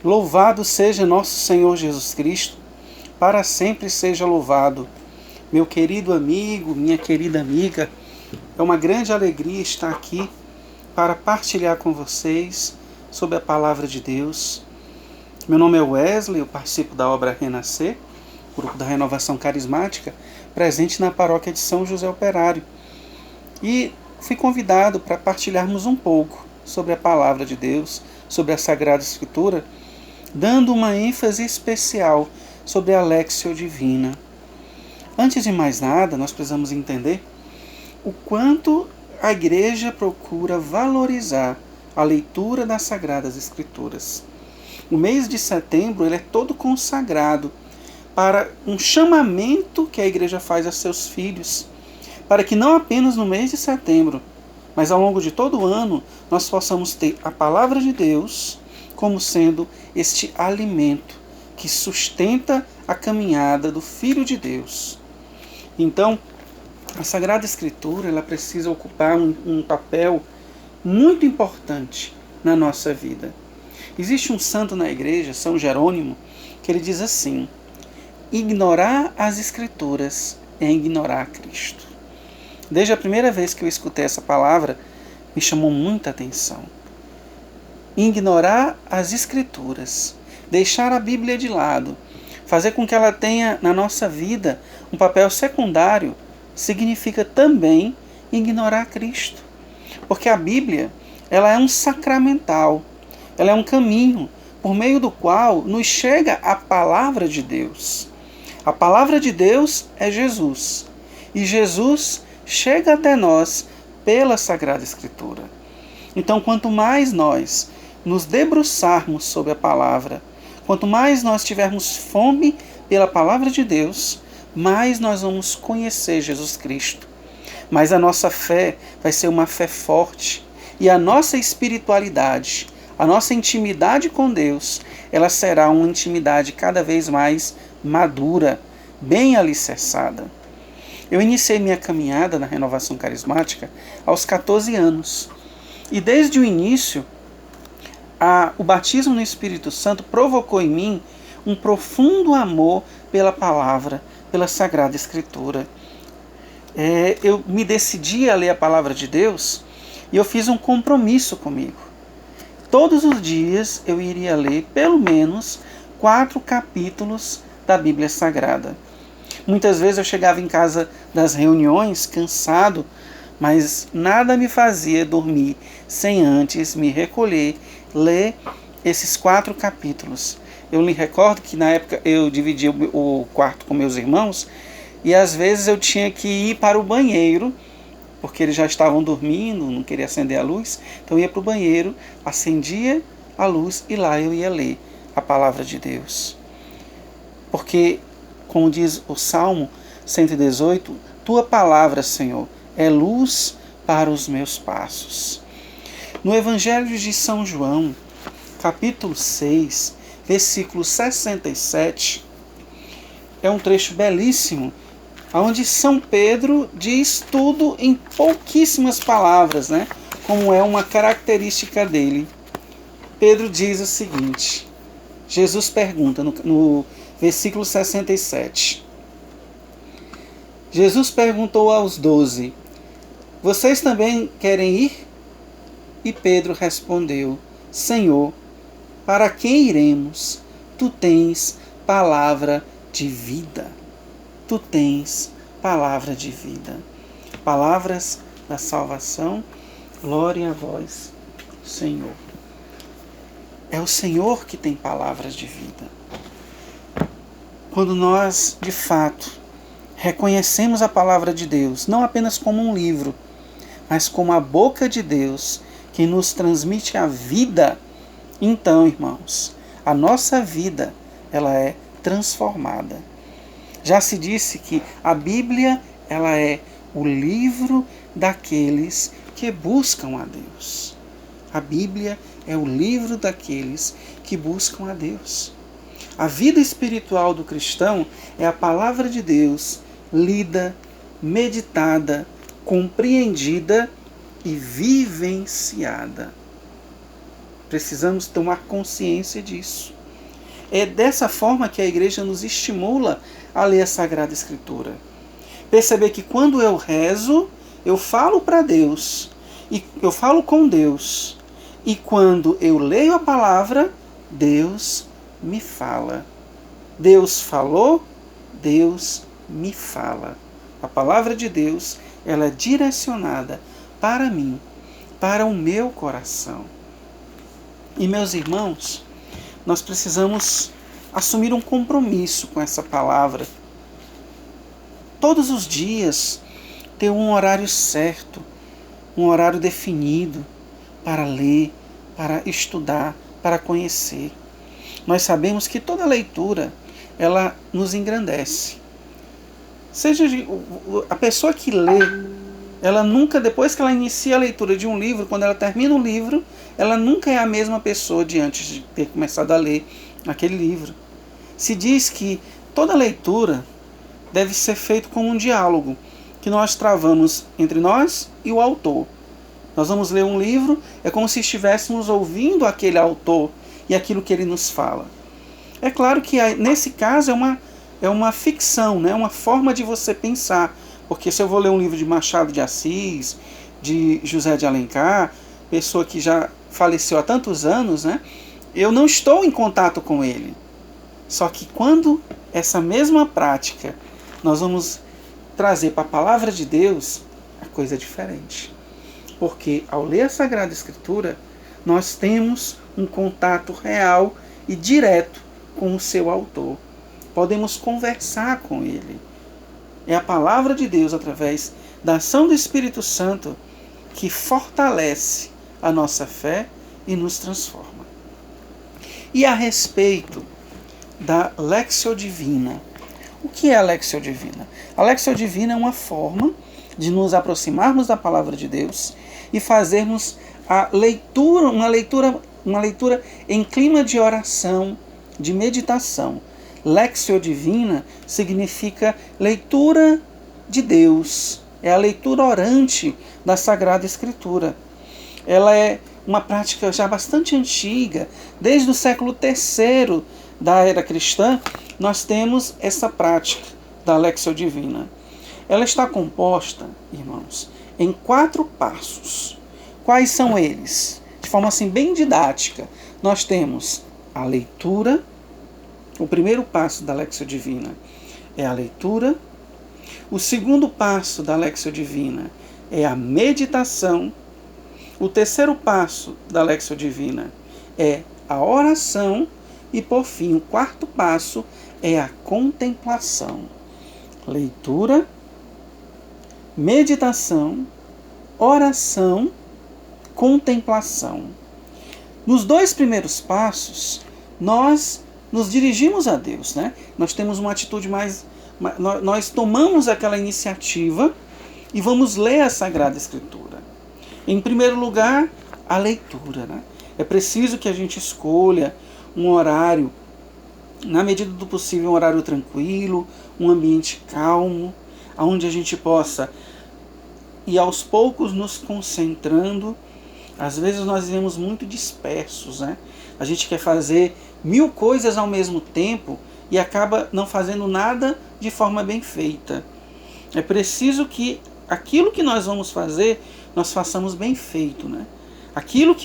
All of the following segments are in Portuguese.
Louvado seja nosso Senhor Jesus Cristo, para sempre seja louvado. Meu querido amigo, minha querida amiga, é uma grande alegria estar aqui para partilhar com vocês sobre a Palavra de Deus. Meu nome é Wesley, eu participo da obra Renascer, grupo da Renovação Carismática, presente na paróquia de São José Operário. E fui convidado para partilharmos um pouco sobre a Palavra de Deus, sobre a Sagrada Escritura, dando uma ênfase especial sobre a Léxio Divina. Antes de mais nada, nós precisamos entender o quanto a Igreja procura valorizar a leitura das Sagradas Escrituras. O mês de setembro ele é todo consagrado para um chamamento que a Igreja faz a seus filhos, para que não apenas no mês de setembro, mas ao longo de todo o ano, nós possamos ter a Palavra de Deus como sendo este alimento que sustenta a caminhada do Filho de Deus. Então, a Sagrada Escritura ela precisa ocupar um papel muito importante na nossa vida. Existe um santo na igreja, São Jerônimo, que ele diz assim: ignorar as Escrituras é ignorar Cristo. Desde a primeira vez que eu escutei essa palavra, me chamou muita atenção. Ignorar as Escrituras, deixar a Bíblia de lado, fazer com que ela tenha na nossa vida um papel secundário, significa também ignorar Cristo. Porque a Bíblia ela é um sacramental, ela é um caminho por meio do qual nos chega a palavra de Deus. A palavra de Deus é Jesus. E Jesus chega até nós pela Sagrada Escritura. Então, quanto mais nós nos debruçarmos sobre a palavra, quanto mais nós tivermos fome pela palavra de Deus, mais nós vamos conhecer Jesus Cristo. Mas a nossa fé vai ser uma fé forte e a nossa espiritualidade, a nossa intimidade com Deus, ela será uma intimidade cada vez mais madura, bem alicerçada. Eu iniciei minha caminhada na Renovação Carismática aos 14 anos. E desde o início, o batismo no Espírito Santo provocou em mim um profundo amor pela palavra, pela Sagrada Escritura. Eu me decidi a ler a palavra de Deus e eu fiz um compromisso comigo. Todos os dias eu iria ler pelo menos 4 capítulos da Bíblia Sagrada. Muitas vezes eu chegava em casa das reuniões cansado, mas nada me fazia dormir sem antes me recolher, ler esses 4 capítulos. Eu me recordo que na época eu dividia o quarto com meus irmãos e às vezes eu tinha que ir para o banheiro, porque eles já estavam dormindo, não queria acender a luz, então eu ia para o banheiro, acendia a luz e lá eu ia ler a palavra de Deus. Porque, como diz o Salmo 118, tua palavra, Senhor, é luz para os meus passos. No Evangelho de São João, capítulo 6, versículo 67, é um trecho belíssimo, onde São Pedro diz tudo em pouquíssimas palavras, né? Como é uma característica dele. Pedro diz o seguinte, Jesus pergunta no versículo 67. Jesus perguntou aos 12, vocês também querem ir? E Pedro respondeu, Senhor, para quem iremos? Tu tens palavra de vida. Tu tens palavra de vida. Palavras da salvação, glória a vós, Senhor. É o Senhor que tem palavras de vida. Quando nós, de fato, reconhecemos a palavra de Deus, não apenas como um livro, mas como a boca de Deus, que nos transmite a vida, então, irmãos, a nossa vida, ela é transformada. Já se disse que a Bíblia, ela é o livro daqueles que buscam a Deus. A Bíblia é o livro daqueles que buscam a Deus. A vida espiritual do cristão é a palavra de Deus lida, meditada, compreendida e vivenciada. Precisamos tomar consciência disso. É dessa forma que a igreja nos estimula a ler a Sagrada Escritura. Perceber que quando eu rezo, eu falo para Deus, e eu falo com Deus. E quando eu leio a palavra, Deus me fala. Deus falou, Deus me fala. A palavra de Deus, ela é direcionada para mim, para o meu coração. E meus irmãos, nós precisamos assumir um compromisso com essa palavra. Todos os dias ter um horário certo, um horário definido para ler, para estudar, para conhecer. Nós sabemos que toda leitura, ela nos engrandece. Seja a pessoa que lê, ela nunca, depois que ela inicia a leitura de um livro, quando ela termina o livro, ela nunca é a mesma pessoa de antes de ter começado a ler aquele livro. Se diz que toda leitura deve ser feita como um diálogo que nós travamos entre nós e o autor. Nós vamos ler um livro, é como se estivéssemos ouvindo aquele autor e aquilo que ele nos fala. É claro que nesse caso é uma ficção, né? Uma forma de você pensar. Porque se eu vou ler um livro de Machado de Assis, de José de Alencar, pessoa que já faleceu há tantos anos, né? Eu não estou em contato com ele. Só que quando essa mesma prática nós vamos trazer para a palavra de Deus, a coisa é diferente. Porque ao ler a Sagrada Escritura, nós temos um contato real e direto com o seu autor. Podemos conversar com ele. É a palavra de Deus, através da ação do Espírito Santo, que fortalece a nossa fé e nos transforma. E a respeito da Lectio Divina. O que é a Lectio Divina? A Lectio Divina é uma forma de nos aproximarmos da palavra de Deus e fazermos a leitura, uma leitura em clima de oração, de meditação. Lectio Divina significa leitura de Deus. É a leitura orante da Sagrada Escritura. Ela é uma prática já bastante antiga. Desde o século III da era cristã, nós temos essa prática da Lectio Divina. Ela está composta, irmãos, em 4 passos. Quais são eles? De forma assim bem didática, nós temos a leitura. O primeiro passo da Lectio Divina é a leitura. O segundo passo da Lectio Divina é a meditação. O terceiro passo da Lectio Divina é a oração. E, por fim, o quarto passo é a contemplação. Leitura, meditação, oração, contemplação. Nos 2 primeiros passos, nós nos dirigimos a Deus, né? Nós temos uma atitude mais... Nós tomamos aquela iniciativa e vamos ler a Sagrada Escritura. Em primeiro lugar, a leitura, né? É preciso que a gente escolha um horário, na medida do possível, um horário tranquilo, um ambiente calmo, onde a gente possa ir aos poucos nos concentrando. Às vezes nós vivemos muito dispersos, né? A gente quer fazer 1000 coisas ao mesmo tempo e acaba não fazendo nada de forma bem feita. É preciso que aquilo que nós vamos fazer, nós façamos bem feito, né? Aquilo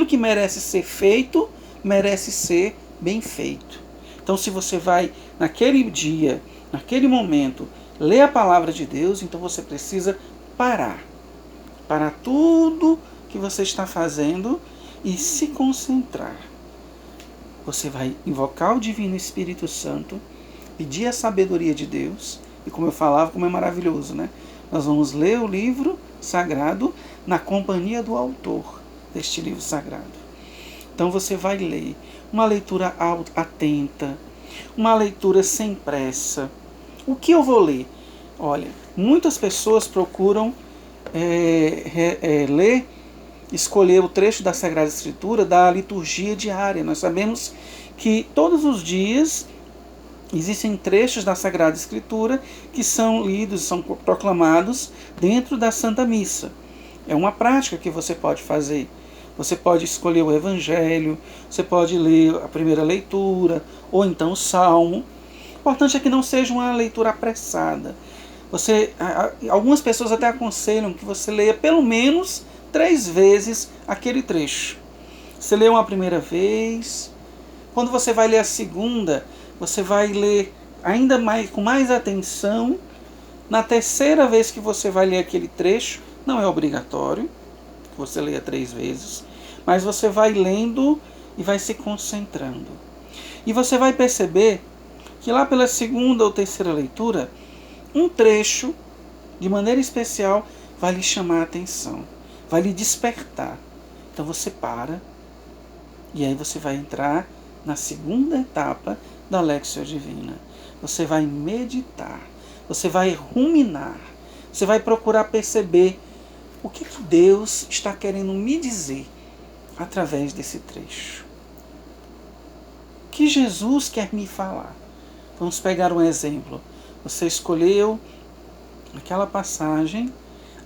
que merece ser feito, merece ser bem feito. Então, se você vai naquele dia, naquele momento, ler a palavra de Deus, então você precisa parar tudo que você está fazendo e se concentrar. Você vai invocar o Divino Espírito Santo, pedir a sabedoria de Deus, e como eu falava, como é maravilhoso, né? Nós vamos ler o livro sagrado na companhia do autor deste livro sagrado. Então você vai ler uma leitura atenta, uma leitura sem pressa. O que eu vou ler? Olha, muitas pessoas procuram escolher o trecho da Sagrada Escritura da liturgia diária. Nós sabemos que todos os dias existem trechos da Sagrada Escritura que são lidos, são proclamados dentro da Santa Missa. É uma prática que você pode fazer. Você pode escolher o Evangelho, você pode ler a primeira leitura, ou então o Salmo. O importante é que não seja uma leitura apressada. Algumas pessoas até aconselham que você leia pelo menos 3 vezes aquele trecho. Você lê uma primeira vez, quando você vai ler a segunda, você vai ler ainda mais, com mais atenção. Na terceira vez que você vai ler aquele trecho, não é obrigatório que você leia 3 vezes, mas você vai lendo e vai se concentrando. E você vai perceber que lá pela segunda ou terceira leitura, um trecho, de maneira especial, vai lhe chamar a atenção, vai lhe despertar. Então você para, e aí você vai entrar na segunda etapa da Léxio Divina. Você vai meditar, você vai ruminar, você vai procurar perceber o que Deus está querendo me dizer através desse trecho. O que Jesus quer me falar? Vamos pegar um exemplo. Você escolheu aquela passagem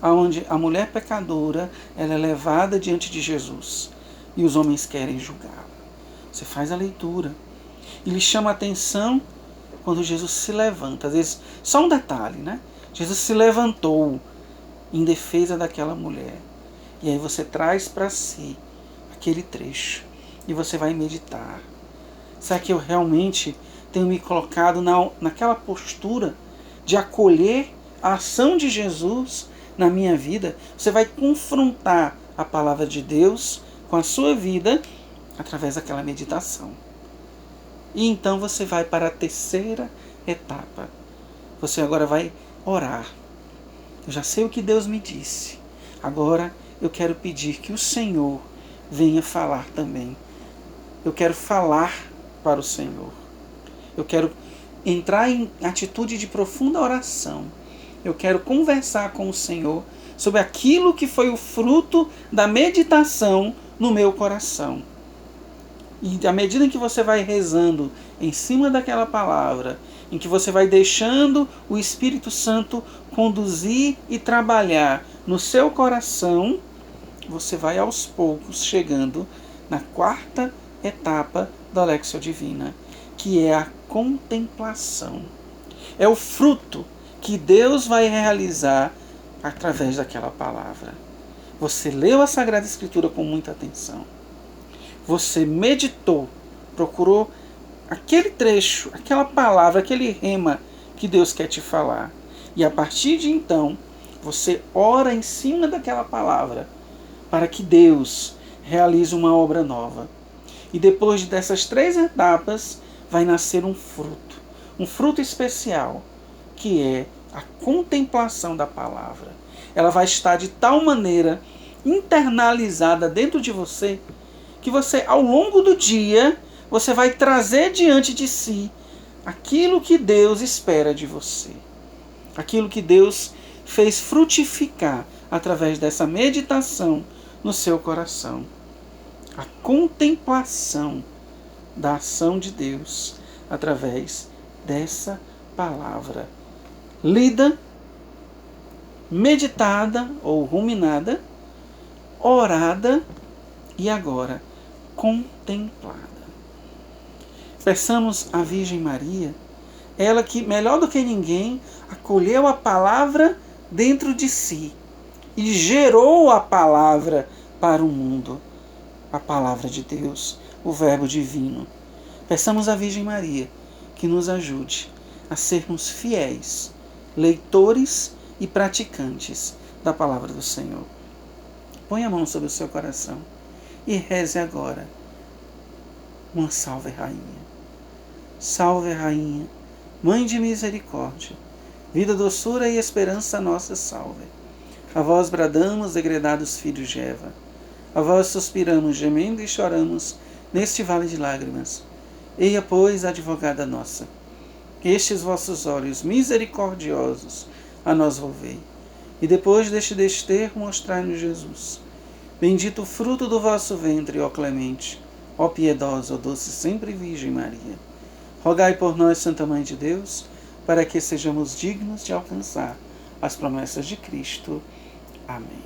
onde a mulher pecadora ela é levada diante de Jesus e os homens querem julgá-la. Você faz a leitura e lhe chama a atenção quando Jesus se levanta. Às vezes, só um detalhe, né? Jesus se levantou em defesa daquela mulher. E aí você traz para si aquele trecho e você vai meditar. Será que eu realmente tenho me colocado naquela postura de acolher a ação de Jesus na minha vida? Você vai confrontar a palavra de Deus com a sua vida através daquela meditação. E então você vai para a terceira etapa. Você agora vai orar. Eu já sei o que Deus me disse. Agora eu quero pedir que o Senhor venha falar também. Eu quero falar para o Senhor. Eu quero entrar em atitude de profunda oração. Eu quero conversar com o Senhor sobre aquilo que foi o fruto da meditação no meu coração. E à medida em que você vai rezando em cima daquela palavra, em que você vai deixando o Espírito Santo conduzir e trabalhar no seu coração, você vai aos poucos chegando na quarta etapa da Léxio Divina, que é a contemplação. É o fruto que Deus vai realizar através daquela palavra. Você leu a Sagrada Escritura com muita atenção. Você meditou, procurou aquele trecho, aquela palavra, aquele rema que Deus quer te falar. E a partir de então, você ora em cima daquela palavra para que Deus realize uma obra nova. E depois dessas 3 etapas, vai nascer um fruto especial, que é a contemplação da palavra. Ela vai estar de tal maneira internalizada dentro de você, que você, ao longo do dia, você vai trazer diante de si aquilo que Deus espera de você. Aquilo que Deus fez frutificar através dessa meditação no seu coração. A contemplação da ação de Deus através dessa palavra. Lida, meditada ou ruminada, orada e agora contemplada. Peçamos à Virgem Maria, ela que, melhor do que ninguém, acolheu a palavra dentro de si e gerou a palavra para o mundo, a palavra de Deus, o Verbo divino. Peçamos à Virgem Maria que nos ajude a sermos fiéis, leitores e praticantes da palavra do Senhor. Põe a mão sobre o seu coração e reze agora uma Salve Rainha. Salve Rainha, Mãe de misericórdia, vida, doçura e esperança nossa salve. A vós bradamos, degredados filhos de Eva. A vós suspiramos, gemendo e choramos neste vale de lágrimas. Eia, pois, advogada nossa, estes vossos olhos misericordiosos a nós volvei. E depois deste desterro mostrai-nos Jesus. Bendito o fruto do vosso ventre, ó clemente, ó piedosa, ó doce sempre Virgem Maria. Rogai por nós, Santa Mãe de Deus, para que sejamos dignos de alcançar as promessas de Cristo. Amém.